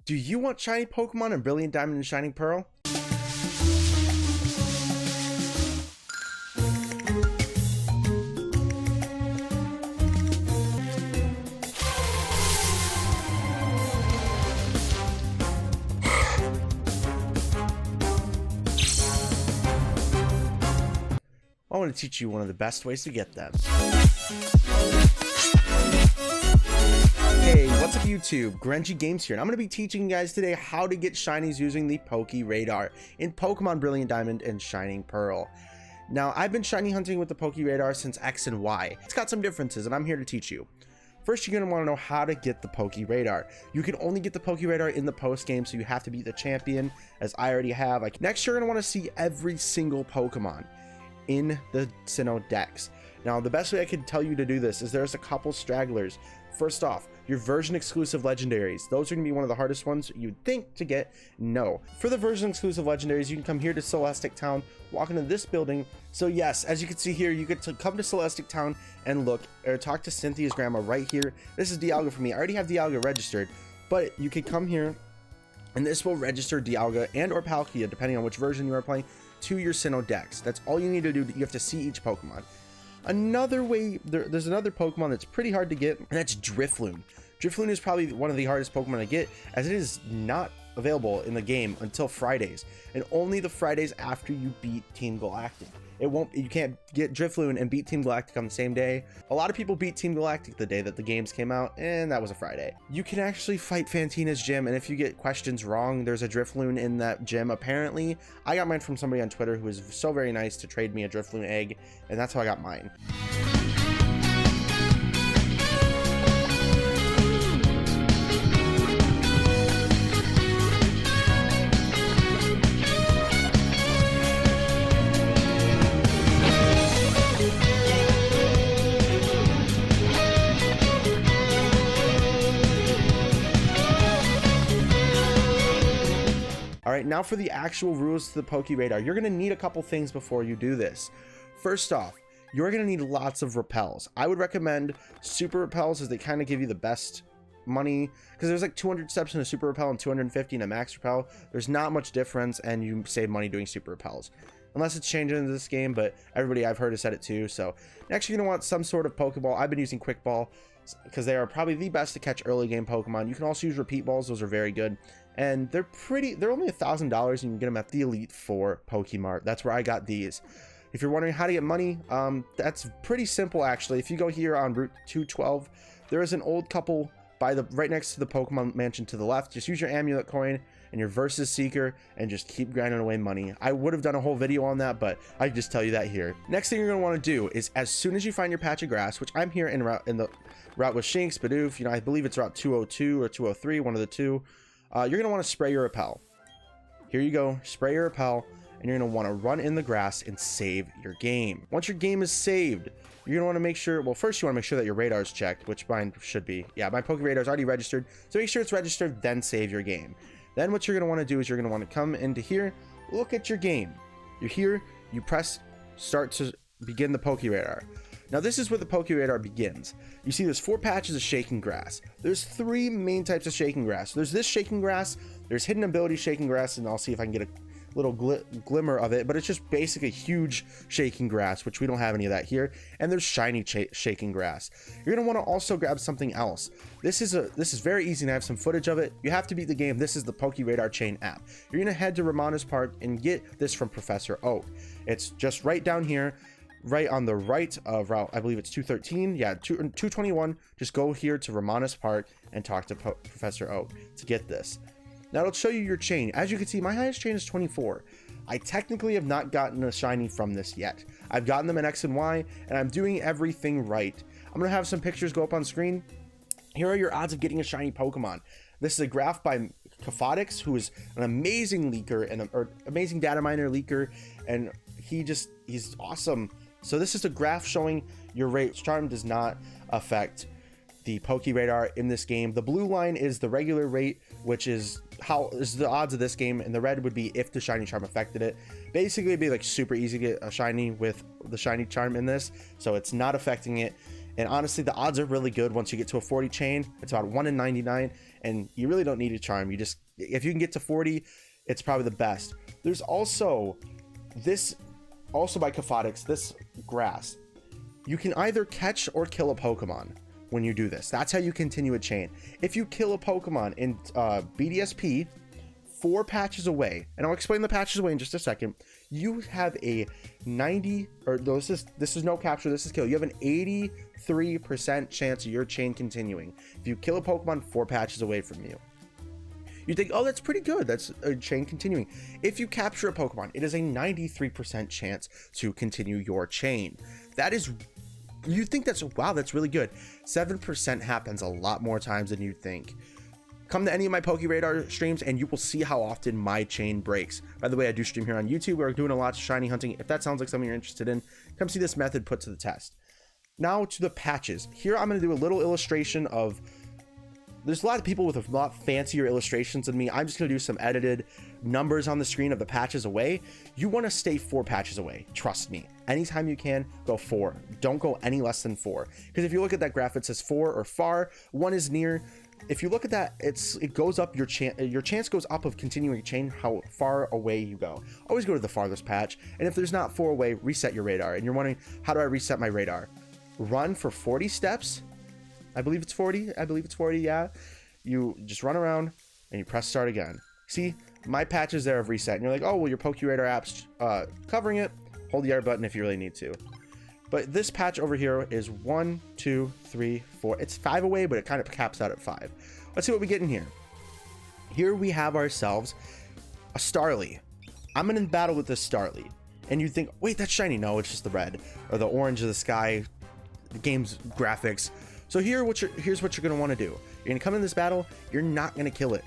Do you want shiny Pokemon in Brilliant Diamond and Shining Pearl? I want to teach you one of the best ways to get them. Hey, what's up YouTube? GrenjiGames here, and I'm going to be teaching you guys today how to get shinies using the PokeRadar in Pokemon Brilliant Diamond and Shining Pearl. Now, I've been shiny hunting with the PokeRadar since X and Y. It's got some differences, and I'm here to teach you. First, you're going to want to know how to get the PokeRadar. You can only get the PokeRadar in the post game, so you have to be the champion, as I already have. Next, you're going to want to see every single Pokemon in the Sinnoh Dex. Now, the best way I can tell you to do this is there's a couple stragglers. First off, your version exclusive legendaries. Those are going to be one of the hardest ones you'd think to get. No. For the version exclusive legendaries, you can come here to Celestic Town, walk into this building. So yes, as you can see here, you get to come to Celestic Town and look, or talk to Cynthia's grandma right here. This is Dialga for me. I already have Dialga registered, but you can come here and this will register Dialga and or Palkia, depending on which version you are playing, to your Sinnoh Dex. That's all you need to do. You have to see each Pokemon. Another way, there's another Pokemon that's pretty hard to get, and that's Drifloon. Drifloon is probably one of the hardest Pokemon to get, as it is not available in the game until Fridays, and only the Fridays after you beat Team Galactic. You can't get Drifloon and beat Team Galactic on the same day. A lot of people beat Team Galactic the day that the games came out, and that was a Friday. You can actually fight Fantina's gym, and if you get questions wrong, there's a Drifloon in that gym apparently. I got mine from somebody on Twitter who was so very nice to trade me a Drifloon egg, and that's how I got mine. All right, now for the actual rules to the PokeRadar. You're gonna need a couple things before you do this. First off, you're gonna need lots of repels. I would recommend super repels, as they kind of give you the best money, because there's like 200 steps in a super repel and 250 in a max repel. There's not much difference, and you save money doing super repels. Unless it's changing into this game, but everybody I've heard has said it too. So next, you're gonna want some sort of Pokeball. I've been using Quick Ball because they are probably the best to catch early game Pokemon. You can also use repeat balls. Those are very good. And they're only $1,000, and you can get them at the Elite Four Pokemart. That's where I got these. If you're wondering how to get money, that's pretty simple actually. If you go here on Route 212, there is an old couple right next to the Pokemon Mansion to the left. Just use your Amulet coin and your Versus Seeker and just keep grinding away money. I would have done a whole video on that, but I just tell you that here. Next thing you're gonna want to do is, as soon as you find your patch of grass, which I'm here in the route with Shinx, Bidoof, I believe it's route 202 or 203, one of the two. You're going to want to spray your repel. Here you go, spray your repel, and you're going to want to run in the grass and save your game. Once your game is saved, you're going to want to make sure, well, first you want to make sure that your radar is checked, which mine should be. Yeah, my PokeRadar is already registered, so make sure it's registered, then save your game. Then what you're going to want to do is you're going to want to come into here, look at your game. You're here, you press start to begin the PokeRadar. Now this is where the PokeRadar begins. You see there's 4 patches of shaking grass. There's 3 main types of shaking grass. There's this shaking grass, there's hidden ability shaking grass, and I'll see if I can get a little glimmer of it, but it's just basically huge shaking grass, which we don't have any of that here. And there's shiny shaking grass. You're gonna want to also grab something else. This is very easy, and I have some footage of it. You have to beat the game. This is the PokeRadar chain app. You're gonna head to Ramana's Park and get this from Professor Oak. It's just right down here, right on the right of route, I believe it's 213, yeah, 221. Just go here to Ramana's Park and talk to Professor Oak to get this. Now it'll show you your chain. As you can see, my highest chain is 24. I technically have not gotten a shiny from this yet. I've gotten them in X and Y, and I'm doing everything right. I'm gonna have some pictures go up on screen. Here are your odds of getting a shiny Pokemon. This is a graph by Kafodix, who is an amazing leaker and amazing data miner leaker, and he's awesome. So this is a graph showing your rate. Charm does not affect the PokeRadar in this game. The blue line is the regular rate, which is the odds of this game, and the red would be if the shiny charm affected it. Basically, it'd be like super easy to get a shiny with the shiny charm in this, so it's not affecting it. And honestly, the odds are really good once you get to a 40 chain. It's about 1 in 99, and you really don't need a charm. You just, if you can get to 40, it's probably the best. There's also this, also by Cathartics, this grass. You can either catch or kill a Pokemon when you do this. That's how you continue a chain. If you kill a Pokemon in BDSP, 4 patches away, and I'll explain the patches away in just a second, you have a 90, or this is no capture, this is kill. You have an 83% chance of your chain continuing if you kill a Pokemon 4 patches away from you. You think, oh, that's pretty good, that's a chain continuing. If you capture a Pokemon, it is a 93% chance to continue your chain. That is, you think that's, wow, that's really good. 7% happens a lot more times than you think. Come to any of my PokeRadar streams and you will see how often my chain breaks. By the way, I do stream here on YouTube. We're doing a lot of shiny hunting. If that sounds like something you're interested in, come see this method put to the test. Now to the patches. Here I'm going to do a little illustration of, there's a lot of people with a lot fancier illustrations than me. I'm just going to do some edited numbers on the screen of the patches away. You want to stay 4 patches away. Trust me. Anytime you can, go 4. Don't go any less than 4. Because if you look at that graph, it says 4 or far. 1 is near. If you look at that, it goes up, your chance goes up of continuing a chain how far away you go. Always go to the farthest patch, and if there's not 4 away, reset your radar. And you're wondering, how do I reset my radar? Run for 40 steps. I believe it's 40. Yeah. You just run around and you press start again. See, my patches there have reset, and you're like, oh, well, your PokeRadar app's covering it. Hold the R button if you really need to. But this patch over here is 1, 2, 3, 4. It's 5 away, but it kind of caps out at 5. Let's see what we get in here. Here we have ourselves a Starly. I'm in battle with this Starly. And you think, wait, that's shiny. No, it's just the red or the orange of the sky, the game's graphics. So here's what you're going to want to do. You're going to come in this battle. You're not going to kill it.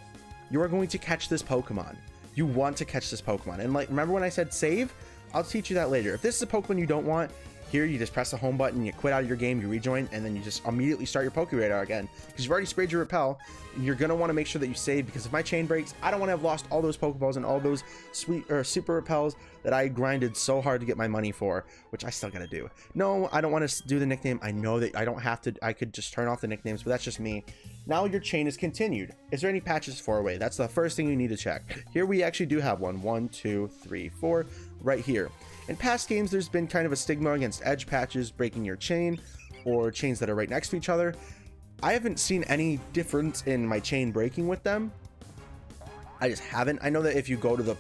You are going to catch this Pokemon. You want to catch this Pokemon. And like, remember when I said save? I'll teach you that later. If this is a Pokemon you don't want, here you just press the home button, you quit out of your game, you rejoin, and then you just immediately start your PokeRadar again. Because you've already sprayed your repel, you're going to want to make sure that you save, because if my chain breaks, I don't want to have lost all those Pokeballs and all those sweet or super repels that I grinded so hard to get my money for, which I still got to do. No, I don't want to do the nickname. I know that I don't have to, I could just turn off the nicknames, but that's just me. Now your chain is continued. Is there any patches 4 away? That's the first thing you need to check. Here we actually do have one. 1, 2, 3, 4, right here. In past games, there's been kind of a stigma against edge patches breaking your chain or chains that are right next to each other. I haven't seen any difference in my chain breaking with them. I just haven't. I know that if you go to a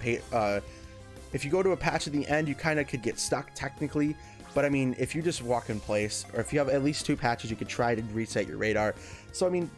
patch at the end, you kind of could get stuck technically. But I mean, if you just walk in place, or if you have at least 2 patches, you could try to reset your radar. So I mean,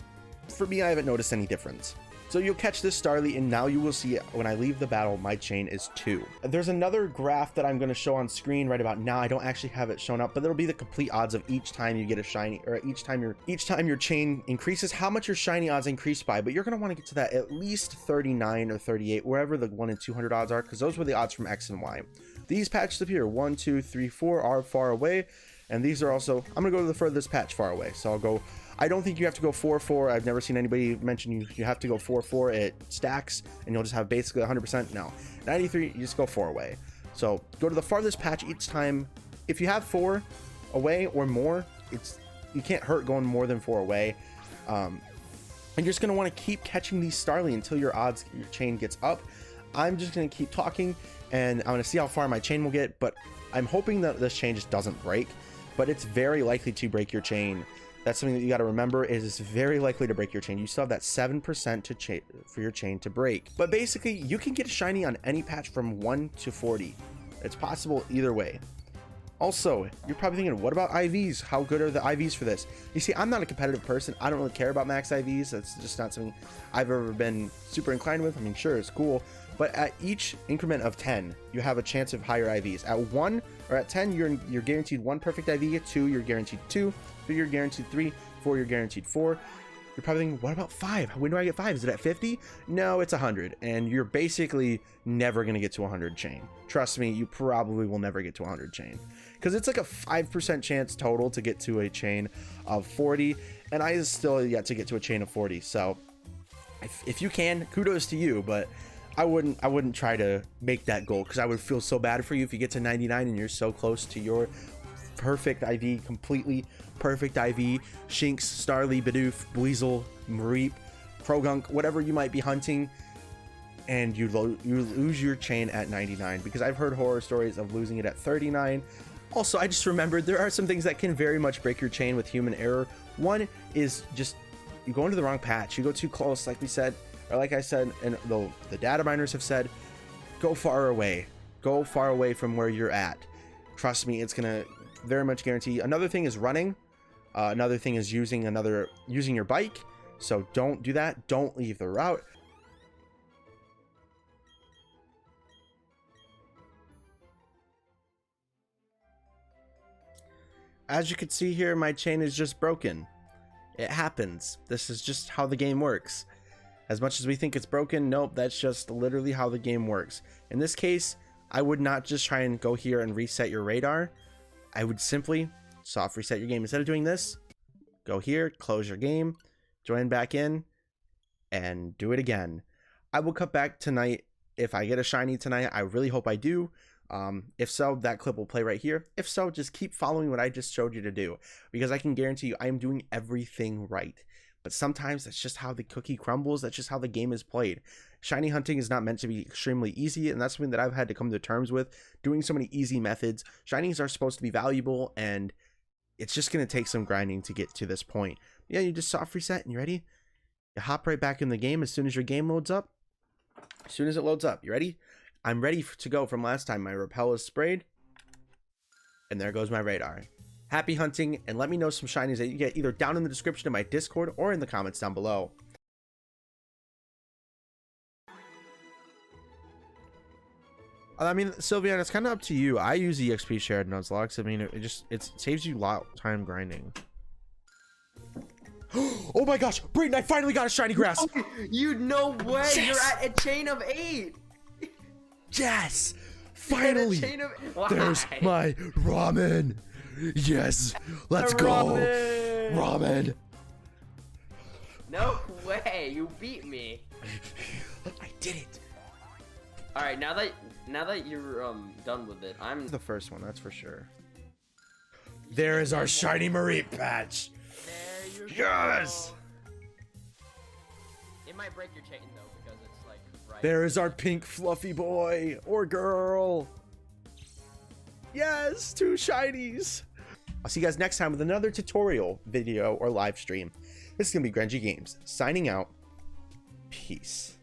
for me, I haven't noticed any difference. So you'll catch this Starly, and now you will see when I leave the battle, my chain is 2. There's another graph that I'm going to show on screen right about now. I don't actually have it shown up, but it'll be the complete odds of each time you get a shiny, or each time your chain increases, how much your shiny odds increase by. But you're going to want to get to that at least 39 or 38, wherever the 1 in 200 odds are, because those were the odds from X and Y. These patches up here, 1, 2, 3, 4 are far away, and these are also, I'm going to go to the furthest patch far away. So I'll go, I don't think you have to go 4-4. I've never seen anybody mention you have to go 4-4. It stacks and you'll just have basically 100%. No, 93, you just go 4 away. So go to the farthest patch each time. If you have 4 away or more, you can't hurt going more than 4 away. And you're just going to want to keep catching these Starly until your chain gets up. I'm just going to keep talking and I'm going to see how far my chain will get, but I'm hoping that this chain just doesn't break, but it's very likely to break your chain. That's something that you got to remember, is it's very likely to break your chain. You still have that 7% for your chain to break. But basically, you can get a shiny on any patch from 1 to 40. It's possible either way. Also, you're probably thinking, what about IVs? How good are the IVs for this? You see, I'm not a competitive person. I don't really care about max IVs. That's just not something I've ever been super inclined with. I mean, sure, it's cool. But at each increment of 10, you have a chance of higher IVs. At 1 or at 10, you're guaranteed 1 perfect IV. At 2, you're guaranteed 2. 3, you're guaranteed 3. 4, you're guaranteed 4. You're probably thinking, what about 5? When do I get 5? Is it at 50? No, it's 100. And you're basically never going to get to 100 chain. Trust me, you probably will never get to 100 chain. Because it's like a 5% chance total to get to a chain of 40. And I still yet to get to a chain of 40. So if you can, kudos to you. But I wouldn't try to make that goal, because I would feel so bad for you if you get to 99 and you're so close to your perfect IV, completely perfect IV. Shinx, Starly, Bidoof, Weasel, Mareep, Krogunk, whatever you might be hunting, and you lose your chain at 99, because I've heard horror stories of losing it at 39. Also, I just remembered there are some things that can very much break your chain with human error. One is just you go into the wrong patch, you go too close, like we said, or like I said, and the data miners have said, go far away from where you're at. Trust me, it's gonna very much guarantee. Another thing is running. Another thing is using your bike. So don't do that. Don't leave the route. As you can see here, my chain is just broken. It happens. This is just how the game works. As much as we think it's broken, nope, that's just literally how the game works. In this case, I would not just try and go here and reset your radar. I would simply soft reset your game. Instead of doing this, go here, close your game, join back in, and do it again. I will cut back tonight if I get a shiny tonight. I really hope I do. If so, that clip will play right here. If so, just keep following what I just showed you to do, because I can guarantee you I am doing everything right. But sometimes that's just how the cookie crumbles. That's just how the game is played. Shiny hunting is not meant to be extremely easy, and that's something that I've had to come to terms with, doing so many easy methods. Shinies are supposed to be valuable, and it's just going to take some grinding to get to this point. Yeah, you just soft reset and you're ready. You hop right back in the game as soon as your game loads up. As soon as it loads up, you ready? I'm ready to go from last time. My repel is sprayed, and there goes my radar. Happy hunting, and let me know some shinies that you get either down in the description of my Discord or in the comments down below. I mean, Sylvian, it's kind of up to you. I use EXP shared Nuzlocke. I mean, it saves you a lot of time grinding. Oh my gosh, Brayden, I finally got a shiny grass. You no way. Yes! You're at a chain of 8. Yes, finally. Why? There's my ramen. Yes, let's go. Ramen. No way, you beat me. I did it. All right, now that you're done with it, I'm The first one, that's for sure. There is our shiny Mareep patch. There you Yes. go. It might break your chain though, because it's like right. There is our pink fluffy boy or girl. Yes, 2 shinies. I'll see you guys next time with another tutorial video or live stream. This is gonna be GrenjiGames signing out. Peace.